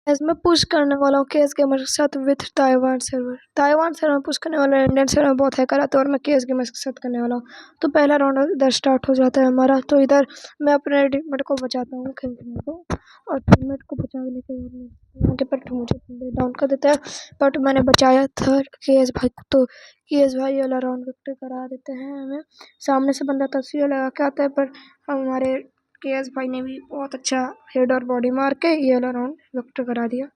S मैं push करने वाला हूँ केएस गेमर के साथ विथ ताइवान सर्वर में पुश करने वाला है। इंडियन सर्वर में बहुत हैकर आते हैं और मैं केएस गेमर के साथ करने वाला हूँ। तो पहला राउंड इधर स्टार्ट हो जाता है हमारा। तो इधर मैं अपने टीममेट को बचाता हूँ खेलने को, और टीममेट को बचाने के बाद उनके पर मुझे डाउन कर देता है। बट मैंने बचाया था केएस भाई को, तो केएस भाई वाला राउंड विक्ट्री करा देते हैं हमें। सामने से बंदा तस्वीर लगा के आता है, पर हमारे केएस भाई ने भी बहुत अच्छा हेड और बॉडी मार के ये वाला राउंड विक्ट्री करा दिया।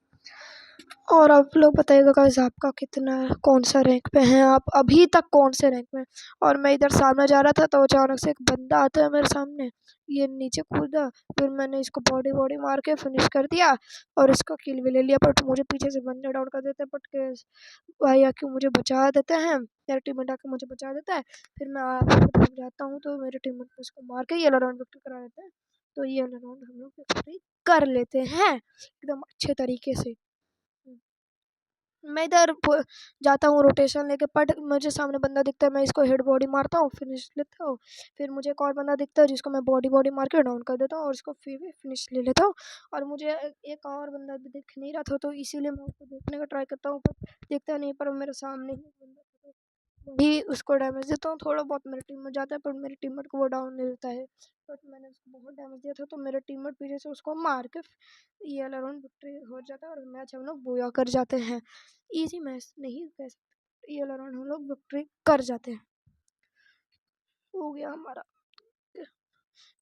और आप लोग बताइएगा गाइस, आपका कितना कौन सा रैंक पे हैं आप अभी तक, कौन से रैंक में। और मैं इधर सामने जा रहा था तो अचानक से एक बंदा आता है मेरे सामने, ये नीचे कूदा, फिर मैंने इसको बॉडी बॉडी मार के फिनिश कर दिया और इसका किल भी ले लिया। बट मुझे पीछे से बंदे डाउन कर देते हैं, बट के भाई आके मुझे बचा देते हैं, मेरा टीममेट आके मुझे बचा देता है। फिर मैं आगे की तरफ जाता हूँ तो मेरे टीममेट उसको मार के ये राउंड विक्ट्री करा देते हैं। तो ये राउंड हम लोग विक्ट्री कर लेते हैं एकदम अच्छे तरीके से। मैं इधर जाता हूँ रोटेशन लेके, बट मुझे सामने बंदा दिखता है, मैं इसको हेड बॉडी मारता हूँ, फिनिश लेता हूँ। फिर मुझे एक और बंदा दिखता है जिसको मैं बॉडी बॉडी मार के डाउन कर देता हूँ और इसको फिर भी फिनिश ले लेता हूँ। और मुझे एक और बंदा भी दिख नहीं रहा था, तो इसीलिए मैं उसको देखने का ट्राई करता हूँ, पर देखता नहीं, पर मेरे सामने ही बंदा था, तो वही उसको डैमेज देता हूँ। थोड़ा बहुत मेरे टीम में जाता है, पर मेरे टीममेट को वो डाउन नहीं देता है। बट मैंने उसको बहुत डैमेज दिया था, तो मेरे टीममेट पीछे से उसको मार के ये वाला राउंड विक्ट्री हो जाता है और मैच हम लोग बोया कर जाते हैं। इजी मैच नहीं कह सकते, ये वाला राउंड हम लोग विक्ट्री कर जाते हैं। हो गया हमारा।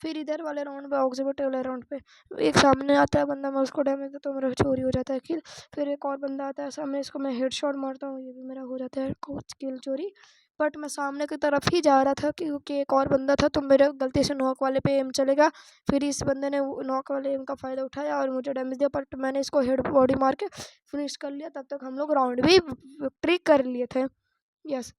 फिर इधर वाले राउंड पे, ऑक्सीबेट वाले राउंड पे, एक सामने आता है बंदा, मैं उसको डैमेज देता हूँ, मेरा चोरी हो जाता है किल। फिर एक और बंदा आता है सामने, इसको मैं हेडशॉट मारता हूँ, ये भी मेरा हो जाता है कुछ किल चोरी। बट मैं सामने की तरफ ही जा रहा था क्योंकि एक और बंदा था, तो मेरे गलती से नॉक वाले पे एम चलेगा। फिर इस बंदे ने नॉक वाले एम का फ़ायदा उठाया और मुझे डैमेज दिया, बट मैंने इसको हेड बॉडी मार के फिनिश कर लिया। तब तक हम लोग राउंड भी विक्ट्री कर लिए थे। यस।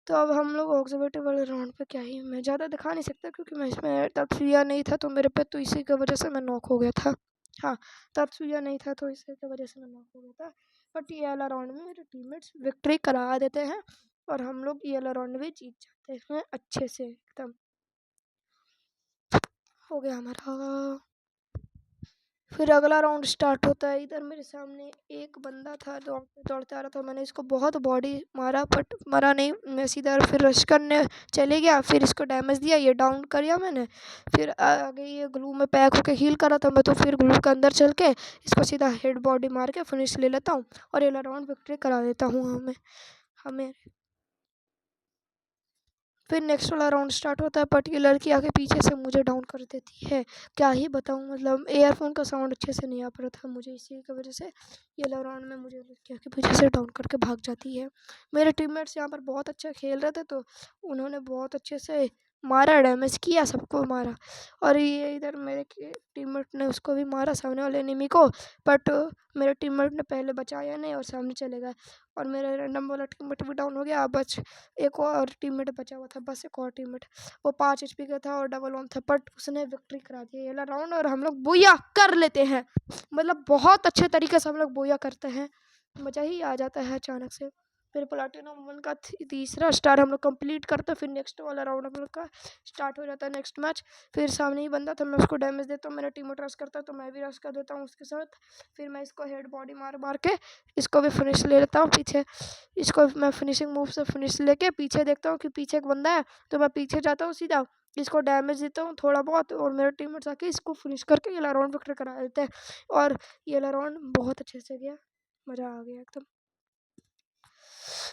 तो अब हम लोग ऑब्जर्वेटिव वाले राउंड पे क्या ही, मैं ज़्यादा दिखा नहीं सकता क्योंकि मैं इसमें तब सुइया नहीं था तो मेरे पे, तो इसी की वजह से मैं नॉक हो गया था। हाँ, तब सुइया नहीं था तो इसी की वजह से मैं नॉक हो गया था। बट ये वाला राउंड में मेरे टीममेट्स विक्ट्री करा देते हैं और हम लोग ये वाला राउंड भी जीत जाते हैं अच्छे से एकदम। हो गया हमारा। फिर अगला राउंड स्टार्ट होता है। इधर मेरे सामने एक बंदा था, दौड़ते दौड़ते आ रहा था, मैंने इसको बहुत बॉडी मारा बट मरा नहीं। मैं सीधा फिर रश करने चले गया, फिर इसको डैमेज दिया, ये डाउन किया मैंने। फिर आगे ये ग्लू में पैक होके हील कर रहा था मैं, तो फिर ग्लू के अंदर चल के इसको सीधा हेड बॉडी मार के फिनिश ले लेता हूँ और ये राउंड विक्ट्री करा देता हूँ हमें हमें फिर नेक्स्ट वाला राउंड स्टार्ट होता है, बट ये लड़की आके पीछे से मुझे डाउन कर देती है। क्या ही बताऊँ, मतलब एयरफोन का साउंड अच्छे से नहीं आ पा रहा था मुझे, इसी की वजह से ये वाला राउंड में मुझे लड़की आके पीछे से डाउन करके भाग जाती है। मेरे टीममेट्स यहाँ पर बहुत अच्छा खेल रहे थे, तो उन्होंने बहुत अच्छे से मारा, डैमेज किया, सबको मारा। और ये इधर मेरे टीममेट ने उसको भी मारा, सामने वाले एनिमी को। बट मेरे टीममेट ने पहले बचाया नहीं और सामने चले गए, और मेरा रैंडम वाला टीममेट भी डाउन हो गया। बच एक और टीममेट बचा हुआ था, बस एक और टीममेट, वो 5 एचपी का था और डबल वन था, बट उसने विक्ट्री करा दिया ये वाला राउंड और हम लोग बोया कर लेते हैं। मतलब बहुत अच्छे तरीके से हम लोग बोया करते हैं, मज़ा ही आ जाता है अचानक से। फिर प्लाटिनम 1 का तीसरा स्टार हम लोग कंप्लीट करते हैं। फिर नेक्स्ट वाला राउंड हम लोग का स्टार्ट हो जाता है, नेक्स्ट मैच। फिर सामने ही बंदा था, मैं उसको डैमेज देता हूँ, मेरा टीममेट रश करता है तो मैं भी रश कर देता हूँ उसके साथ। फिर मैं इसको हेड बॉडी मार मार के इसको भी फिनिश ले लेता हूँ पीछे। इसको मैं फिनिशिंग मूव से फिनिश लेके पीछे देखता हूँ कि पीछे एक बंदा है, तो मैं पीछे जाता हूँ सीधा, इसको डैमेज देता हूँ थोड़ा बहुत, और मेरे टीममेट्स आके इसको फिनिश करके ये राउंड विक्ट्री करा देते हैं। और ये राउंड बहुत अच्छे से गया, मज़ा आ गया एकदम।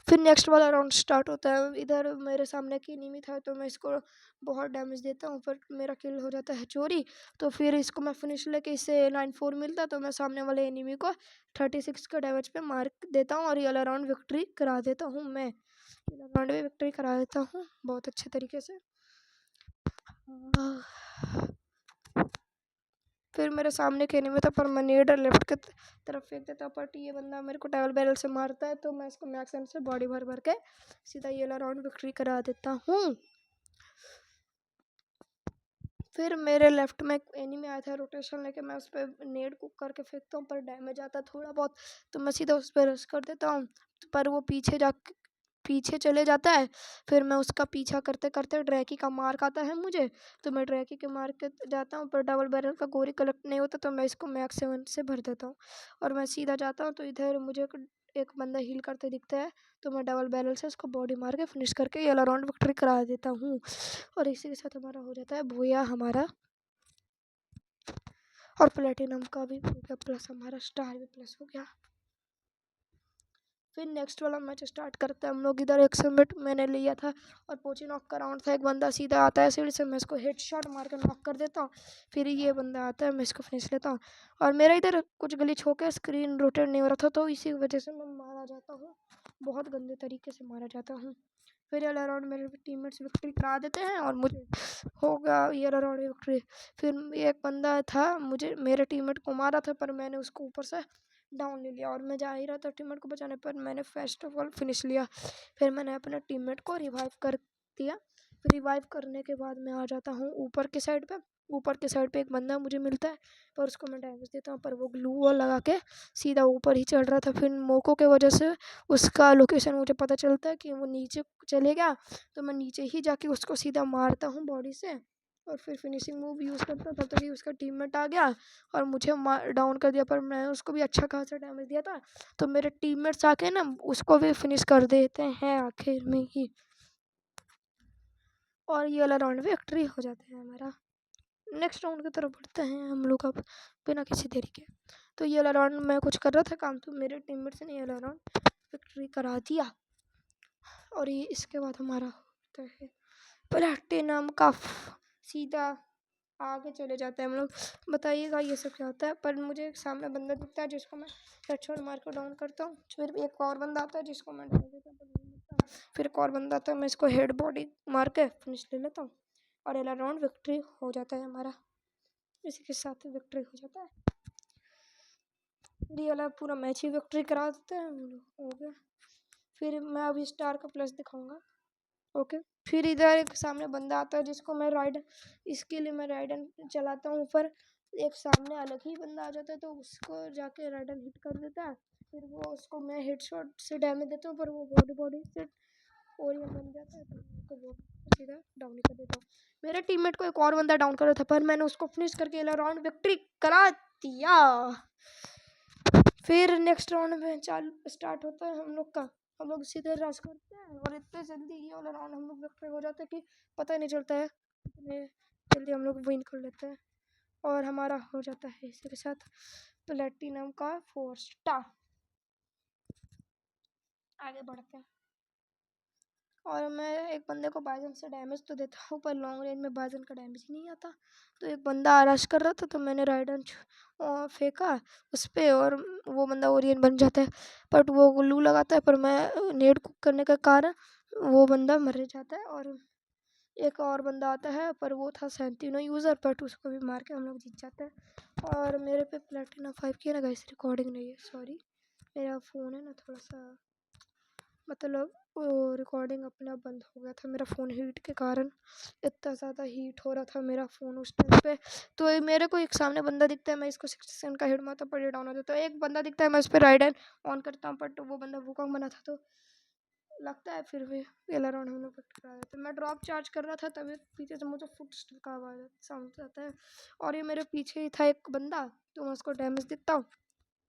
फिर नेक्स्ट वाला राउंड स्टार्ट होता है। इधर मेरे सामने की एनिमी था, तो मैं इसको बहुत डैमेज देता हूँ, पर मेरा किल हो जाता है चोरी। तो फिर इसको मैं फिनिश लेके इससे 9-4 मिलता, तो मैं सामने वाले एनिमी को 36 का डैमेज पे मार देता हूँ और ये वाला राउंड विक्ट्री करा देता हूँ मैं। ये वाला राउंड भी विक्ट्री करा देता हूँ बहुत अच्छे तरीके से। फिर मेरे सामने के एनिमी था, पर मैं नेड लेफ्ट के तरफ फेंक देता, बट ये बंदा मेरे को डबल बैरल से मारता है, तो मैं इसको मैक्स एम से बॉडी भर भर के सीधा ये वाला राउंड विक्ट्री करा देता हूँ। फिर मेरे लेफ्ट में एक एनिमी आया था रोटेशन लेके, मैं उस पर नेड कुक करके फेंकता हूँ, पर डैमेज आता है थोड़ा बहुत, तो मैं सीधा उस पर रश कर देता हूँ, पर वो पीछे जा पीछे चले जाता है। फिर मैं उसका पीछा करते करते ड्रैकी का मार खाता है मुझे, तो मैं ड्रैकी के मार के जाता हूँ, पर डबल बैरल का गोली कलेक्ट नहीं होता, तो मैं इसको मैक्स 7 से भर देता हूँ और मैं सीधा जाता हूँ। तो इधर मुझे एक बंदा हील करते दिखता है, तो मैं डबल बैरल से उसको बॉडी मार के फिनिश करके ये वाला राउंड विक्ट्री करा देता हूँ। और इसी के साथ हमारा हो जाता है भूया हमारा, और प्लेटिनम का भी हो गया प्लस, हमारा स्टार भी प्लस हो गया। फिर नेक्स्ट वाला मैच स्टार्ट करते हैं हम लोग। इधर 100 मिनट मैंने लिया था और पोची नॉक का राउंड था। एक बंदा सीधा आता है सीढ़ी से, मैं इसको हेड शॉट मार कर नॉक कर देता हूँ। फिर ये बंदा आता है, मैं इसको फिनिश लेता हूँ। और मेरा इधर कुछ ग्लिच होकर स्क्रीन रोटेट नहीं हो रहा था, तो इसी वजह से मैं मारा जाता हूँ, बहुत गंदे तरीके से मारा जाता हूँ। फिर ये राउंड मेरे टीममेट्स विक्ट्री करा देते हैं और मुझे होगा ये राउंड विक्ट्री। फिर एक बंदा था, मुझे मेरे टीममेट को मारा था, पर मैंने उसको ऊपर से डाउन ले लिया और मैं जा ही रहा था टीममेट को बचाने, पर मैंने फर्स्ट ऑफ ऑल फिनिश लिया। फिर मैंने अपने टीममेट को रिवाइव कर दिया। फिर रिवाइव करने के बाद मैं आ जाता हूँ ऊपर के साइड पे। ऊपर के साइड पे एक बंदा मुझे मिलता है, पर उसको मैं डैमेज देता हूँ, पर वो ग्लू वॉल लगा के सीधा ऊपर ही चढ़ रहा था। फिर मोको के वजह से उसका लोकेशन मुझे पता चलता है कि वो नीचे चले गया, तो मैं नीचे ही जाके उसको सीधा मारता हूँ बॉडी से और फिर फिनिशिंग मूव यूज़ करता। तब तक ही उसका टीममेट आ गया और मुझे डाउन कर दिया, पर मैं उसको भी अच्छा खासा डैमेज दिया था, तो मेरे टीममेट्स आके ना उसको भी फिनिश कर देते हैं आखिर में ही, और ये वाला राउंड विक्ट्री हो जाता है हमारा। नेक्स्ट राउंड की तरफ बढ़ते हैं हम लोग अब बिना किसी देरी के। तो ये वाला राउंड मैं कुछ कर रहा था काम, तो मेरे टीममेट्स ने ये वाला राउंड विक्ट्री करा दिया। और ये इसके बाद हमारा होता है प्लैटिनम का सीधा आगे चले जाते हैं हम लोग। बताइएगा ये सब क्या होता है। पर मुझे एक सामने बंदा दिखता है जिसको मैं हेडशॉट मार कर डाउन करता हूँ। फिर एक और बंदा आता है जिसको मैं डाउन देता हूँ, पर नहीं मिलता। फिर एक और बंदा आता है, मैं इसको हेड बॉडी मार के फिनिश ले लेता हूँ और अगला राउंड विक्ट्री हो जाता है हमारा। इसी के साथ विक्ट्री हो जाता है। ये वाला पूरा मैच ही विक्ट्री करा देते हैं हम लोग, हो गया। फिर मैं अभी स्टार का प्लस दिखाऊंगा। ओके, फिर इधर एक सामने बंदा आता है जिसको मैं राइड, इसके लिए मैं राइडन चलाता हूँ ऊपर। एक सामने अलग ही बंदा आ जाता है, तो उसको जाके राइडन हिट कर देता है। फिर वो उसको मैं हेडशॉट से डैमेज देता हूँ, पर वो बॉडी बॉडी से ओरियन बन जाता है, तो मैं उसको वो सीधा डाउन कर देता हूँ। मेरे टीममेट को एक और बंदा डाउन कर रहा था, पर मैंने उसको फिनिश करके राउंड विक्ट्री करा दिया। फिर नेक्स्ट राउंड में चालू स्टार्ट होता है हम लोग का। हम लोग सीधे रश करते हैं और इतने जल्दी ये वाला राउंड हम लोग विक्ट्री हो जाता है कि पता ही नहीं चलता है, इतने जल्दी हम लोग विन कर लेते हैं और हमारा हो जाता है इसी के साथ प्लेटिनम का 4 स्टार। आगे बढ़ते हैं और मैं एक बंदे को बाइजन से डैमेज तो देता हूँ, पर लॉन्ग रेंज में बाइजन का डैमेज ही नहीं आता। तो एक बंदा रश कर रहा था, तो मैंने राइडन फेंका उस पर और वो बंदा ओरियन बन जाता है, बट वो ग्लू लगाता है, पर मैं नेट कुक करने के कारण वो बंदा मर जाता है। और एक और बंदा आता है, पर वो था सेंटिनो यूज़र, बट उसको भी मार के हम लोग जीत जाते हैं। और मेरे पे प्लेटिनम 5 की है ना गाइस, रिकॉर्डिंग नहीं है, सॉरी। मेरा फ़ोन है ना थोड़ा सा, मतलब वो रिकॉर्डिंग अपने आप बंद हो गया था मेरा फ़ोन हीट के कारण। इतना ज़्यादा हीट हो रहा था मेरा फ़ोन उस टाइम पे। तो मेरे को एक सामने बंदा दिखता है, मैं इसको 67 का हिट मारता हूँ, पर ये डाउन हो जाता है। एक बंदा दिखता है, मैं उस पर राइडन ऑन करता हूँ, बट वो बंदा वुकॉन्ग बना था, तो लगता है फिर भी पहला राउंड हम लोग करा देते हैं। मैं ड्रॉप चार्ज कर रहा था, तभी पीछे से मुझे फुट स्टेप का आवाज़ साउंड आता है, और ये मेरे पीछे ही था एक बंदा, तो मैं उसको डैमेज देता हूँ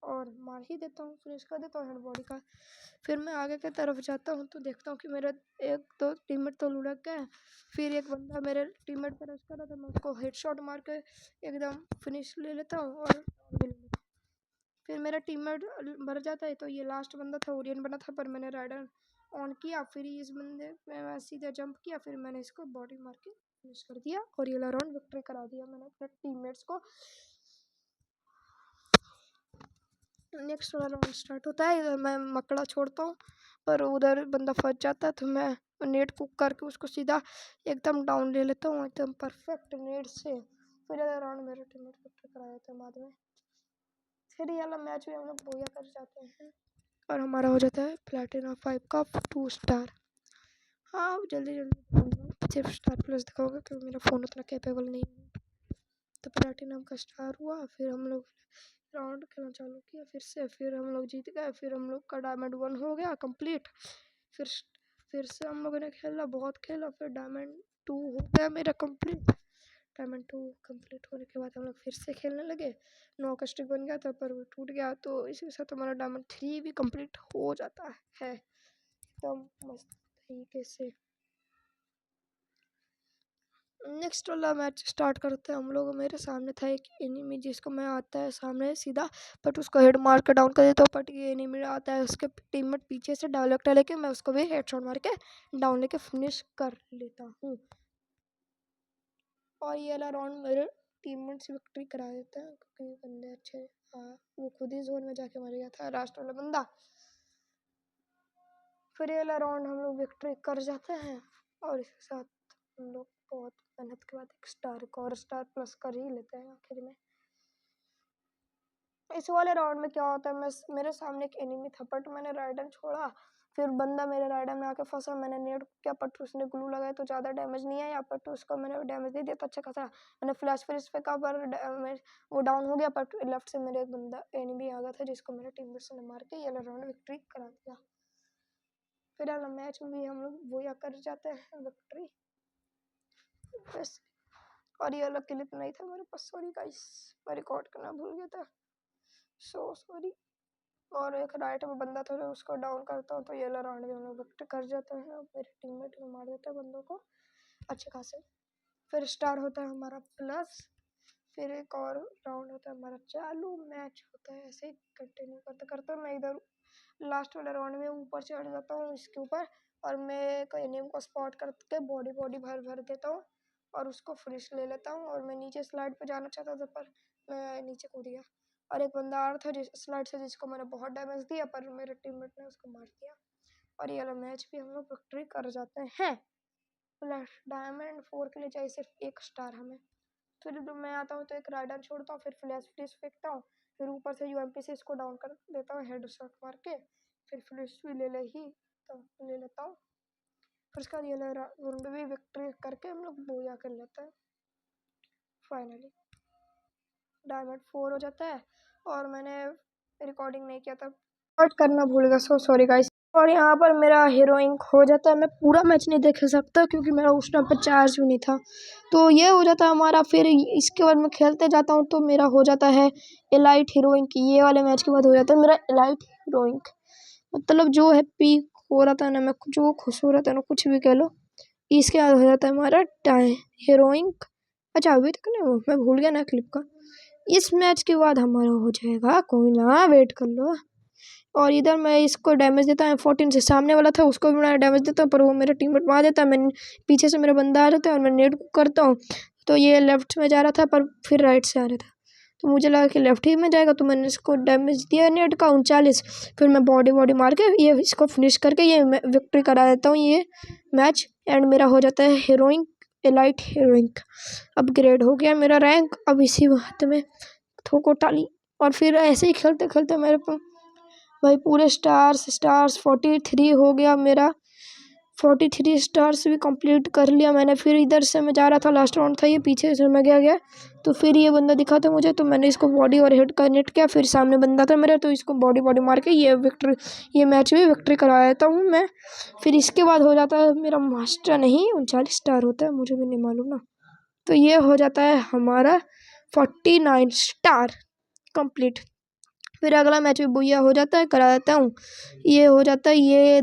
और मार ही देता हूँ, फिनिश कर देता हूँ हेड बॉडी का। फिर मैं आगे की तरफ जाता हूँ, तो देखता हूँ कि मेरा एक दो टीममेट तो लुढ़क गए। फिर एक बंदा मेरे टीममेट पर रश कर रहा था, मैं उसको हेडशॉट मार के एकदम फिनिश ले लेता हूँ और ले लेता हूँ। फिर मेरा टीममेट मर जाता है, तो ये लास्ट बंदा था, ओरियन बना था, पर मैंने राइडर ऑन किया। फिर इस बंदे पे मैं सीधा जंप किया, फिर मैंने इसको बॉडी मार के फिनिश कर दिया और ये राउंड विक्ट्री करा दिया मैंने अपने टीममेट्स को। नेक्स्ट वाला राउंड स्टार्ट होता है। इधर मैं मकड़ा छोड़ता हूँ, पर उधर बंदा फंस जाता है, तो मैं नेट कुक करके उसको सीधा एकदम डाउन ले लेता हूँ, एकदम परफेक्ट नेट से। फिर राउंड मेरे टीममेट विक्ट्री करा देते हैं बाद में। फिर ये वाला मैच भी हम लोग बोया कर जाते हैं और हमारा हो जाता है प्लेटिनम 5 का 2 स्टार। हाँ, जल्दी जल्दी दिखाऊंगा, सिर्फ स्टार प्लस दिखाऊंगा क्योंकि मेरा फ़ोन उतना कैपेबल नहीं है। तो प्लेटिनम का स्टार हुआ, फिर हम लोग राउंड खेलना चालू किया फिर से, फिर हम लोग जीत गए। फिर हम लोग का डायमंड 1 हो गया कंप्लीट। फिर फिर से हम लोगों ने खेला, बहुत खेला, फिर डायमंड 2 हो गया मेरा कंप्लीट। डायमंड 2 कंप्लीट होने के बाद हम लोग फिर से खेलने लगे। 9 का स्ट्रिक बन गया था पर वो टूट गया, तो इसी के साथ हमारा डायमंड 3 भी कंप्लीट हो जाता है एकदम मस्त तरीके से। नेक्स्ट वाला मैच स्टार्ट करते हैं हम लोग। मेरे सामने था एक एनिमी जिसको मैं आता है सामने सीधा, बट उसको हेड मार के डाउन कर देता हूँ। बट ये एनिमी आता है, उसके टीममेट पीछे से डायलेक्ट लेके मैं उसको भी हेडशॉट मार के डाउन लेके फिनिश कर लेता हूँ। और ये वाला राउंड मेरे टीममेट से विक्ट्री करा देता है क्योंकि बंदे अच्छे। हाँ, वो खुद ही जोन में जाके मर गया था लास्ट वाला बंदा। फिर ये वाला राउंड हम लोग विक्ट्री कर जाते हैं और इसके साथ हम लोग बहुत मेहनत के बाद एक स्टार और स्टार प्लस कर ही लेते हैं आखिर में। इस वाले राउंड में क्या होता है, मेरे सामने एक एनिमी था बट मैंने राइडर छोड़ा, फिर बंदा मेरे राइडर में आके फंसा। मैंने नेट किया बट उसने ग्लू लगाया तो ज़्यादा डैमेज नहीं आया, बट उसको मैंने डैमेज दे दिया तो अच्छा खासा। मैंने फ्लैश फिर इस पे कहा पर वो डाउन हो गया, बट लेफ्ट से मेरे एक बंदा एनिमी आ गया था जिसको मेरे टीममेट्स ने मार के ये राउंड विक्ट्री करा दिया। फिर वाला मैच में भी हम लोग वो कर जाते हैं विक्ट्री बस। और ये वाला क्लिप नहीं था मेरे पास, सॉरी गाइस, मैं रिकॉर्ड करना भूल गया था, सो सॉरी। और एक राइट में बंदा था, उसको डाउन करता हूँ तो ये वाला राउंड भी हम लोग विक्ट्री कर जाते हैं। मेरे टीममेट में मार देते हैं बंदों को अच्छे खासे। फिर स्टार होता है हमारा प्लस, फिर एक और राउंड होता है हमारा चालू, मैच होता है ऐसे ही कंटिन्यू करते करते। मैं इधर लास्ट वाले राउंड में ऊपर चढ़ जाता हूँ इसके ऊपर, और मैं एक एनिमी को स्पॉट करके बॉडी भर देता हूँ और उसको फिनिश ले लेता हूँ। और मैं नीचे स्लाइड पे जाना चाहता था पर मैं नीचे कूद गया, और एक बंदा आ रहा था जिस स्लाइड से जिसको मैंने बहुत डैमेज दिया पर मेरे टीममेट ने उसको मार दिया। और ये वाला मैच भी हम लोग विक्ट्री कर जाते हैं। डायमंड 4 के लिए चाहिए सिर्फ एक स्टार हमें। फिर जब मैं आता हूँ तो एक राइडर छोड़ता हूँ, फिर फ्लैश फ्लिश फेंकता हूँ, फिर ऊपर से यूएमपी से इसको डाउन कर देता हूँ हेड शॉट मार के, फिर फ्लिश भी ले लेता हूँ। फिर उसके बाद ये राउंड भी विक्ट्री करके हम लोग बोया कर लेते हैं। फाइनली डायमंड 4 हो जाता है। और मैंने रिकॉर्डिंग नहीं किया था, रिकॉर्ड करना भूल गया, सो सॉरी गाइस। और यहाँ पर मेरा हीरोइंक हो जाता है। मैं पूरा मैच नहीं देख सकता क्योंकि मेरा उस टाइम पर चार्ज भी नहीं था, तो ये हो जाता है हमारा। फिर इसके बाद मैं खेलते जाता हूँ तो मेरा हो जाता है एलाइट हीरोइंक। ये वाले मैच के बाद हो जाता है मेरा एलाइट हीरोइंक, मतलब जो है पीक हो रहा था ना, मैं जो खुश हो रहा था ना, कुछ भी कह लो। इसके बाद हो जाता है हमारा हीरोइंक। अच्छा अभी तक नहीं, मैं भूल गया ना क्लिप का। इस मैच के बाद हमारा हो जाएगा, कोई ना वेट कर लो। और इधर मैं इसको डैमेज देता है 14 से, सामने वाला था उसको भी मैं डैमेज देता हूँ पर वो मेरा टीममेट मार देता है। मैं पीछे से मेरा बंदा आ जाता है और मैं नेट करता हूँ तो ये लेफ्ट में जा रहा था पर फिर राइट से आ रहा था, तो मुझे लगा कि लेफ्ट ही में जाएगा, तो मैंने इसको डैमेज दिया नेट का 39। फिर मैं बॉडी मार के ये इसको फिनिश करके ये विक्ट्री करा देता हूँ ये मैच। एंड मेरा हो जाता है हीरोइंक, एलाइट हीरोइंक अपग्रेड हो गया मेरा रैंक। अब इसी बात में ठोको टाली। और फिर ऐसे ही खेलते खेलते मेरे को भाई पूरे स्टार्स 43 हो गया मेरा। 43 स्टार्स भी कंप्लीट कर लिया मैंने। फिर इधर से मैं जा रहा था, लास्ट राउंड था ये, पीछे से मैं गया तो फिर ये बंदा दिखा था मुझे, तो मैंने इसको बॉडी और हेड का नेट किया। फिर सामने बंदा था मेरा तो इसको बॉडी मार के ये मैच में विक्ट्री करा देता हूँ मैं। फिर इसके बाद हो जाता है मेरा मास्टर, नहीं 39 स्टार होता है, मुझे भी नहीं मालूम ना। तो ये हो जाता है हमारा 49 स्टार कंप्लीट। फिर अगला मैच भी बुया हो जाता है, करा देता हूँ। ये हो जाता है ये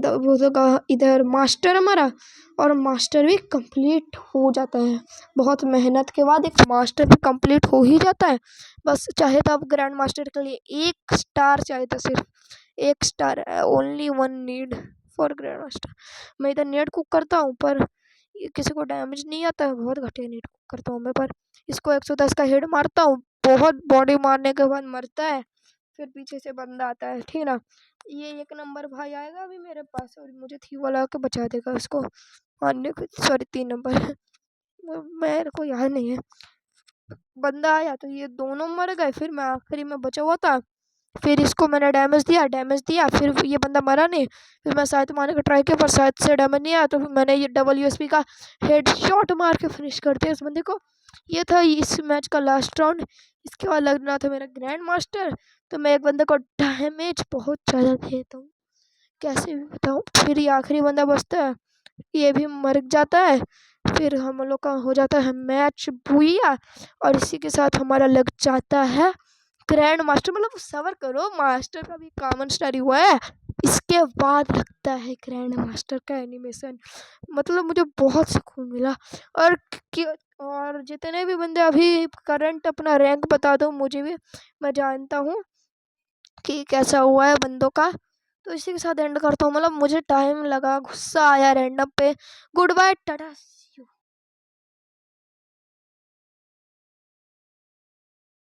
इधर मास्टर हमारा, और मास्टर भी कंप्लीट हो जाता है। बहुत मेहनत के बाद एक मास्टर भी कंप्लीट हो ही जाता है। बस चाहे तो अब ग्रैंड मास्टर के लिए एक स्टार चाहिए था, सिर्फ एक star, only 1 need for grand master. मैं इधर नेट कुक करता हूँ पर किसी को डैमेज नहीं आता है, बहुत घटिया नेट कुक करता हूँ मैं। पर इसको 110 का हेड मारता हूँ, बहुत बॉडी मारने के बाद मरता है। फिर पीछे से बंदा आता है, ठीक ना, ये 1 नंबर भाई आएगा अभी मेरे पास और मुझे थी वाला के बचा देगा उसको मारने को। सॉरी 3 नंबर मेरे को याद नहीं है। बंदा आया तो ये दोनों मर गए, फिर मैं आखिरी में बचा हुआ था। फिर इसको मैंने डैमेज दिया, फिर ये बंदा मरा नहीं। फिर मैं शायद मारने का ट्राई किया पर शायद से डैमेज नहीं आया, तो फिर मैंने ये WSP का हेड शॉट मार के फिनिश कर दिया इस बंदे को। ये था इस मैच का लास्ट राउंड। इसके बाद लगना था मेरा ग्रैंड मास्टर, तो मैं एक बंदे को डैमेज बहुत ज़्यादा देता हूँ कैसे भी बताऊँ। फिर ये आखिरी बंदा बचता है, ये भी मर जाता है। फिर हम लोग का हो जाता है मैच बुइया, और इसी के साथ हमारा लग जाता है ग्रैंड मास्टर। मतलब सबर करो, मास्टर का भी कॉमन स्टोरी हुआ है, इसके बाद लगता है ग्रैंड मास्टर का एनिमेशन। मतलब मुझे बहुत सुकून मिला। और और जितने भी बंदे अभी करंट अपना रैंक बता दो मुझे भी, मैं जानता हूँ कि कैसा हुआ है बंदों का। तो इसी के साथ एंड करता हूँ। मतलब मुझे टाइम लगा, गुस्सा आया रैंडम पे। Goodbye, Tata.